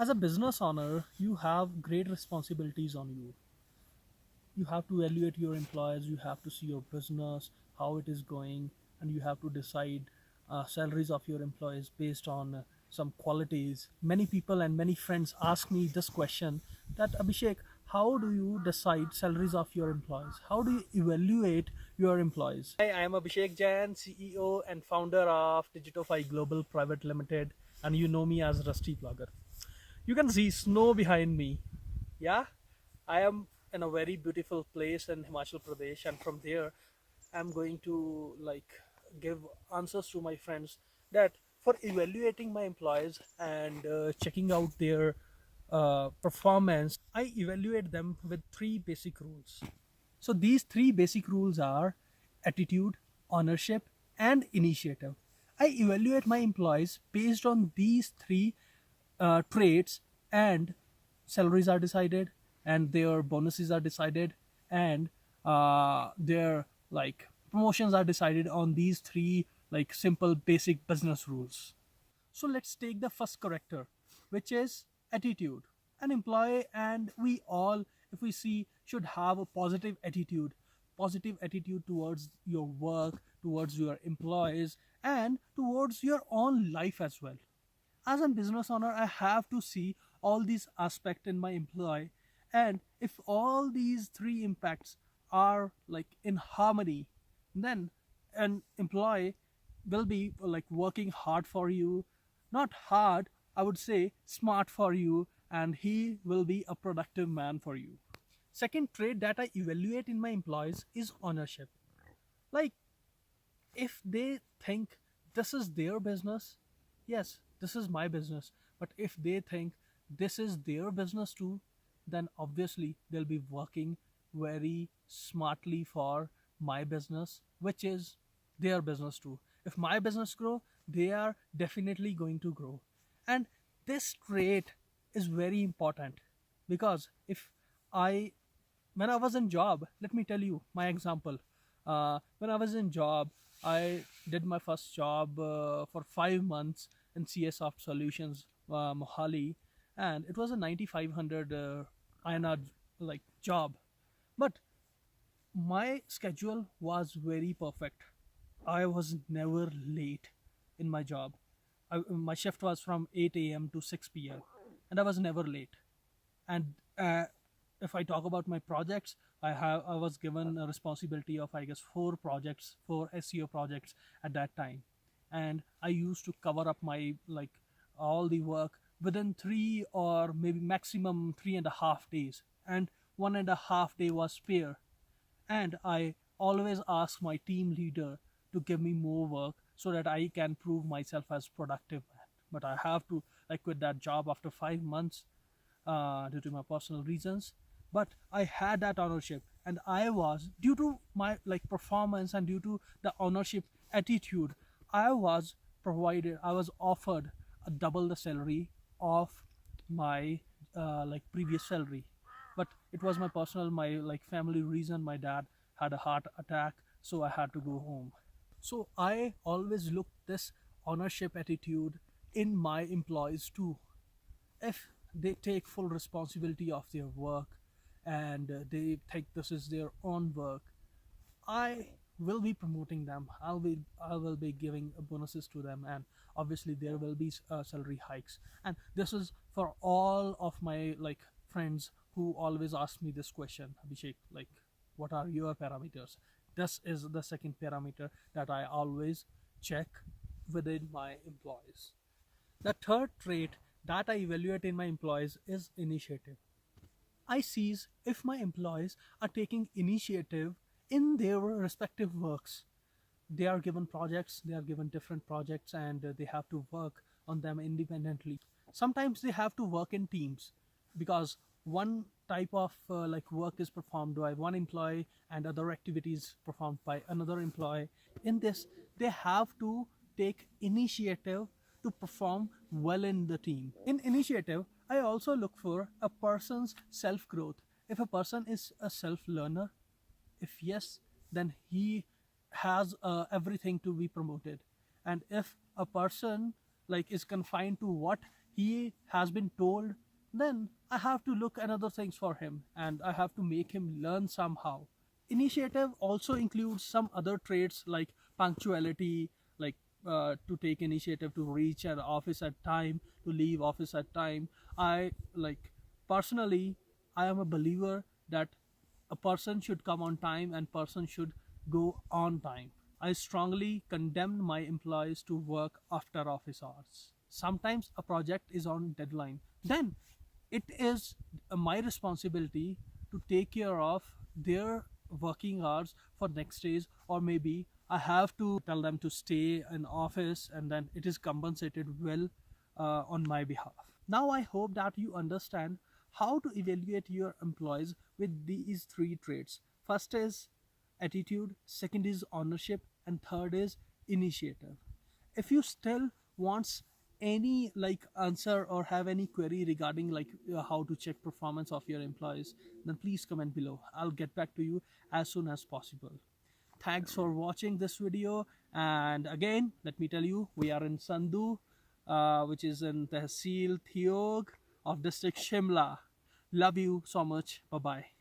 As a business owner, you have great responsibilities on you. You have to evaluate your employees, you have to see your business, how it is going, and you have to decide salaries of your employees based on some qualities. Many people and many friends ask me this question, that Abhishek, how do you decide salaries of your employees? How do you evaluate your employees? Hi, I am Abhishek Jain, CEO and founder of Digitify Global Private Limited, and you know me as Rusty Blogger. You can see snow behind me. Yeah, I am in a very beautiful place in Himachal Pradesh, and from there, I'm going to give answers to my friends that for evaluating my employees and checking out their performance, I evaluate them with three basic rules. So these three basic rules are attitude, ownership, and initiative. I evaluate my employees based on these three traits, and salaries are decided, and their bonuses are decided, and their promotions are decided on these three simple basic business rules. So let's take the first character, which is attitude. An employee, and we all, if we see, should have a positive attitude towards your work, towards your employees, and towards your own life as well. As a business owner, I have to see all these aspects in my employee, and if all these three impacts are in harmony, then an employee will be working hard for you, not hard, I would say smart for you, and he will be a productive man for you. Second trait that I evaluate in my employees is ownership. Like, if they think this is their business, yes, this is my business, but if they think this is their business too, then obviously they'll be working very smartly for my business, which is their business too. If my business grow, they are definitely going to grow. And this trait is very important, because if I when I was in job, let me tell you my example. When I was in job, I did my first job for 5 months in CS Soft Solutions, Mohali, and it was a 9,500 INR job. But my schedule was very perfect. I was never late in my job. My shift was from 8 a.m. to 6 p.m. and I was never late. And if I talk about my projects, I was given a responsibility of, I guess, four SEO projects at that time, and I used to cover up my all the work within 3 or maybe maximum 3.5 days, and 1.5 day was spare, and I always ask my team leader to give me more work so that I can prove myself as productive. But I have to quit that job after 5 months due to my personal reasons. But I had that ownership, and I was, due to my performance and due to the ownership attitude, I was offered a double the salary of my previous salary. But it was my personal, my family reason. My dad had a heart attack, so I had to go home. So I always look this ownership attitude in my employees too. If they take full responsibility of their work, and they think this is their own work, I will be promoting them. I will be giving bonuses to them, and obviously there will be salary hikes. And this is for all of my friends who always ask me this question, Abhishek, what are your parameters? This is the second parameter that I always check within my employees. The third trait that I evaluate in my employees is initiative. I sees if my employees are taking initiative in their respective works. They are given projects, they are given different projects, and they have to work on them independently. Sometimes they have to work in teams, because one type of work is performed by one employee and other activities performed by another employee. In this, they have to take initiative to perform well in the team. In initiative, I also look for a person's self growth. If a person is a self learner, if yes, then he has everything to be promoted. And if a person is confined to what he has been told, then I have to look another things for him and I have to make him learn somehow. Initiative also includes some other traits like punctuality, like to take initiative to reach an office at time, to leave office at time. I like personally, I am a believer that a person should come on time and person should go on time. I strongly condemn my employees to work after office hours. Sometimes a project is on deadline. Then it is my responsibility to take care of their working hours for next days, or maybe I have to tell them to stay in office and then it is compensated well on my behalf. Now I hope that you understand how to evaluate your employees with these three traits. First is attitude, second is ownership, and third is initiative. If you still wants any like answer or have any query regarding like how to check performance of your employees, then please comment below. I'll get back to you as soon as possible. Thanks for watching this video, and again let me tell you, we are in Sandhu, which is in Tehsil Thiog of district Shimla. Love you so much. Bye bye.